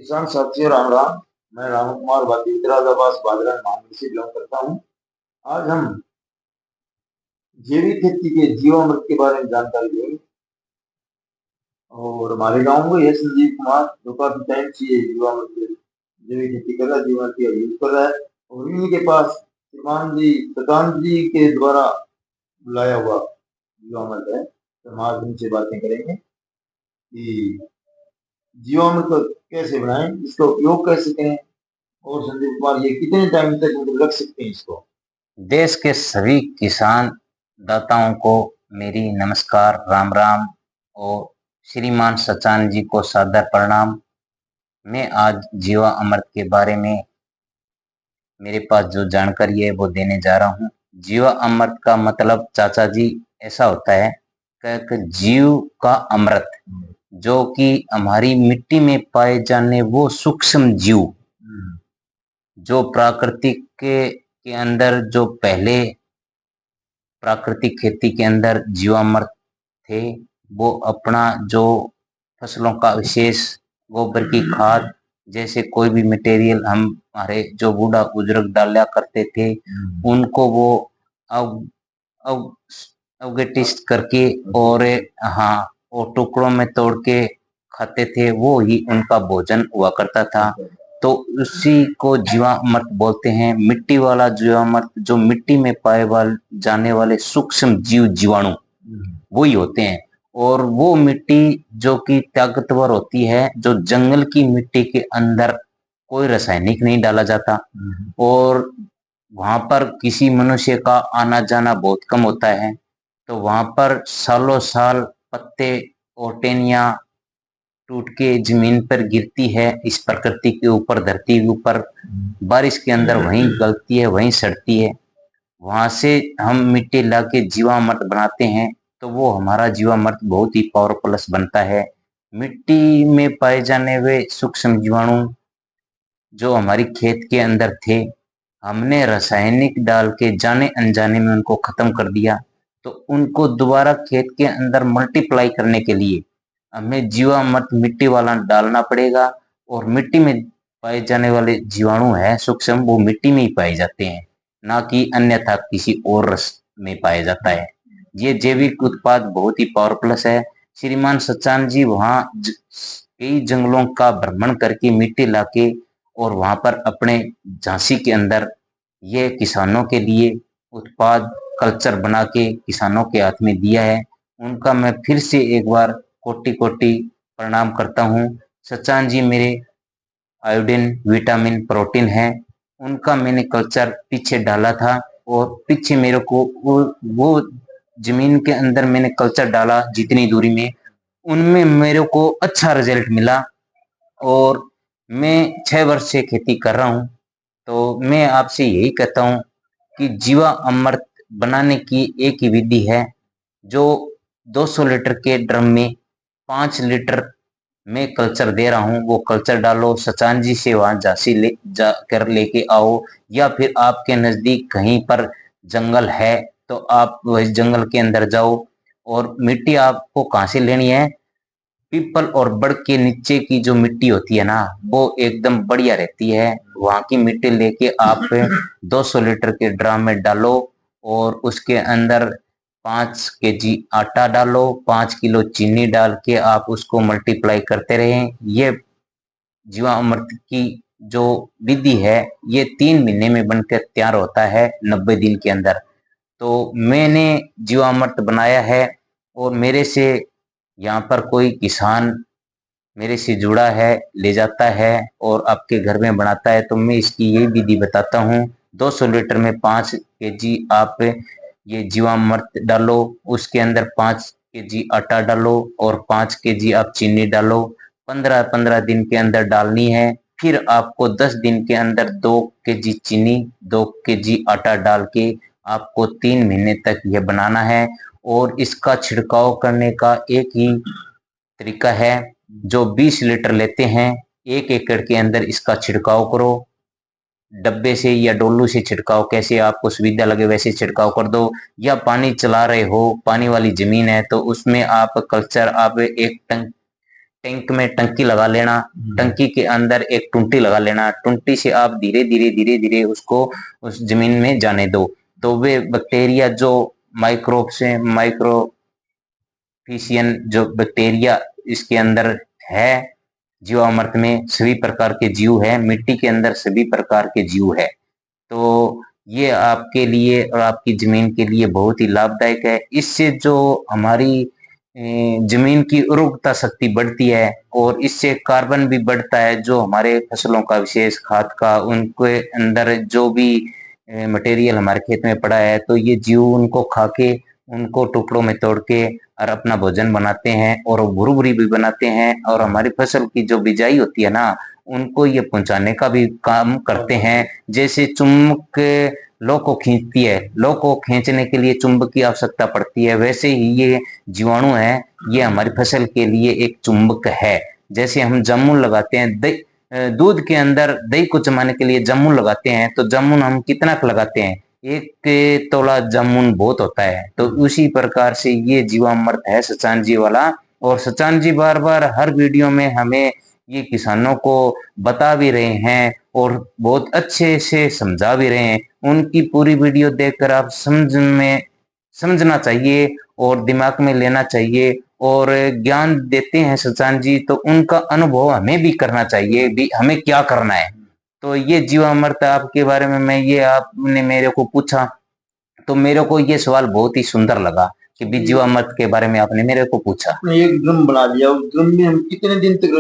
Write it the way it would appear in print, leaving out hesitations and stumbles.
किसान साथियों राम राम। मैं राम कुमार बादराबाद बादरा मामले से बिलोंग करता हूँ। आज हम जैविक खेती के जीवामृत के बारे में जानकारी देंगे। और हमारे गांव में यह संजीव कुमार जो काफी टाइम से ये जीवामृत जैविक खेती कर रहा है, जीवामृत का यूज कर रहा है। और इन्हीं के पास श्रीमान जी प्रकांत जी के द्वारा बुलाया हुआ जीवामृत है, तो हम आज उनसे बातें करेंगे कि जीवामृत को कैसे बनाएं, इसका उपयोग कैसे करें, और संदीप कुमार ये कितने टाइम तक मतलब रख सकते हैं इसको। देश के सभी किसान दाताओं को मेरी नमस्कार, राम राम और श्रीमान सचान जी को सादर प्रणाम। मैं आज जीवा अमृत के बारे में मेरे पास जो जानकारी है वो देने जा रहा हूँ। जीवा अमृत का मतलब चाचा जी ऐसा होता है कि जीव का अमृत, जो कि हमारी मिट्टी में पाए जाने वो सूक्ष्म जीव जो प्राकृतिक के अंदर जो पहले प्राकृतिक खेती के अंदर जीवामृत थे, वो अपना जो फसलों का विशेष गोबर की खाद जैसे कोई भी मटेरियल हम हमारे जो बूढ़ा बुजुर्ग डाला करते थे, उनको वो अव अव अवगटित करके और हाँ वो टुकड़ों में तोड़ के खाते थे, वो ही उनका भोजन हुआ करता था। तो उसी को जीवामृत बोलते हैं। मिट्टी वाला जीवामृत जो मिट्टी में पाए जाने वाले सूक्ष्म जीव जीवाणु वही होते हैं। और वो मिट्टी जो कि ताकतवर होती है, जो जंगल की मिट्टी के अंदर कोई रासायनिक नहीं डाला जाता और वहां पर किसी मनुष्य का आना जाना बहुत कम होता है, तो वहां पर सालों साल पत्ते और टहनियां टूट के जमीन पर गिरती है, इस प्रकृति के ऊपर, धरती के ऊपर बारिश के अंदर वहीं गलती है, वहीं सड़ती है। वहां से हम मिट्टी ला के जीवामृत बनाते हैं, तो वो हमारा जीवामृत बहुत ही पावरफुल बनता है। मिट्टी में पाए जाने वे सूक्ष्म जीवाणु जो हमारी खेत के अंदर थे, हमने रासायनिक डाल के जाने अनजाने में उनको खत्म कर दिया। तो उनको दोबारा खेत के अंदर मल्टीप्लाई करने के लिए हमें जीवामृत मिट्टी वाला डालना पड़ेगा। और मिट्टी में पाए जाने वाले जीवाणु है सूक्ष्म, वो मिट्टी में ही पाए जाते हैं, ना कि अन्यथा किसी और रस में पाया जाता है। ये जैविक उत्पाद बहुत ही पावर प्लस है। श्रीमान सचान जी वहाँ कई जंगलों का भ्रमण करके मिट्टी लाके और वहां पर अपने झांसी के अंदर ये किसानों के लिए उत्पाद कल्चर बना के किसानों के हाथ में दिया है। उनका मैं फिर से एक बार कोटि कोटि प्रणाम करता हूँ। सचान जी मेरे आयोडीन, विटामिन, प्रोटीन है, उनका मैंने कल्चर पीछे डाला था और पीछे मेरे को वो जमीन के अंदर मैंने कल्चर डाला जितनी दूरी में, उनमें मेरे को अच्छा रिजल्ट मिला। और मैं 6 वर्ष से खेती कर रहा हूँ। तो मैं आपसे यही कहता हूँ कि जीवा अमृत बनाने की एक ही विधि है, जो 200 लीटर के ड्रम में 5 लीटर मैं कल्चर दे रहा हूँ, वो कल्चर डालो, सचान जी से वहां झांसी ले जाकर लेके आओ, या फिर आपके नजदीक कहीं पर जंगल है तो आप वही जंगल के अंदर जाओ। और मिट्टी आपको कहाँ से लेनी है? पीपल और बड़ के नीचे की जो मिट्टी होती है ना, वो एकदम बढ़िया रहती है। वहां की मिट्टी लेके आप 200 लीटर के ड्रम में डालो और उसके अंदर 5 केजी आटा डालो, 5 किलो चीनी डाल के आप उसको मल्टीप्लाई करते रहें। ये जीवामृत की जो विधि है, ये 3 महीने में बनकर तैयार होता है, 90 दिन के अंदर। तो मैंने जीवामृत बनाया है और मेरे से यहाँ पर कोई किसान मेरे से जुड़ा है, ले जाता है और आपके घर में बनाता है, तो मैं इसकी यही विधि बताता हूँ। 200 लीटर में 5 केजी आप ये जीवामृत डालो, उसके अंदर 5 केजी आटा डालो और 5 केजी आप चीनी डालो। 15-15 दिन के अंदर डालनी है। फिर आपको 10 दिन के अंदर 2 केजी चीनी, 2 केजी आटा डाल के आपको 3 महीने तक यह बनाना है। और इसका छिड़काव करने का एक ही तरीका है, जो 20 लीटर लेते हैं, 1 एकड़ के अंदर इसका छिड़काव करो। डब्बे से या डोलू से छिड़काव, कैसे आपको सुविधा लगे वैसे छिड़काव कर दो। या पानी चला रहे हो, पानी वाली जमीन है, तो उसमें आप कल्चर आप 1 टन टैंक में टंकी लगा लेना, टंकी के अंदर एक टुंटी लगा लेना, टुंटी से आप धीरे धीरे उसको उस जमीन में जाने दो, तो वे बैक्टीरिया जो माइक्रोब्स हैं, माइक्रोफिशियन जो बैक्टीरिया इसके अंदर है, जीवामृत में सभी प्रकार के जीव है, मिट्टी के अंदर सभी प्रकार के जीव है। तो ये आपके लिए और आपकी जमीन के लिए बहुत ही लाभदायक है। इससे जो हमारी जमीन की उर्वरता शक्ति बढ़ती है और इससे कार्बन भी बढ़ता है, जो हमारे फसलों का विशेष खाद का उनके अंदर जो भी मटेरियल हमारे खेत में पड़ा है, तो ये जीव उनको खा के उनको टुकड़ों में तोड़ के और अपना भोजन बनाते हैं और भुरभुरी भी बनाते हैं, और हमारी फसल की जो बिजाई होती है ना, उनको ये पहुंचाने का भी काम करते हैं। जैसे चुम्बक लौ को खींचती है, लौ को खींचने के लिए चुंबक की आवश्यकता पड़ती है, वैसे ही ये जीवाणु है, ये हमारी फसल के लिए एक चुंबक है। जैसे हम जामुन लगाते हैं, दूध के अंदर दही को जमाने के लिए जामुन लगाते हैं, तो जामुन हम कितना लगाते हैं, 1 तोला जामुन बहुत होता है। तो उसी प्रकार से ये जीवामृत है सचान जी वाला, और सचान जी बार बार हर वीडियो में हमें ये किसानों को बता भी रहे हैं और बहुत अच्छे से समझा भी रहे हैं। उनकी पूरी वीडियो देखकर आप समझना चाहिए और दिमाग में लेना चाहिए, और ज्ञान देते हैं सचान जी, तो उनका अनुभव हमें भी करना चाहिए, भी हमें क्या करना है। तो ये जीवामृत आपके बारे में मैं ये आपने मेरे को पूछा, तो मेरे को ये सवाल बहुत ही सुंदर लगा कि भी जीवामृत के बारे में आपने मेरे को पूछा। आपने एक ड्रम बना लिया, उस ड्रम में हम कितने दिन तक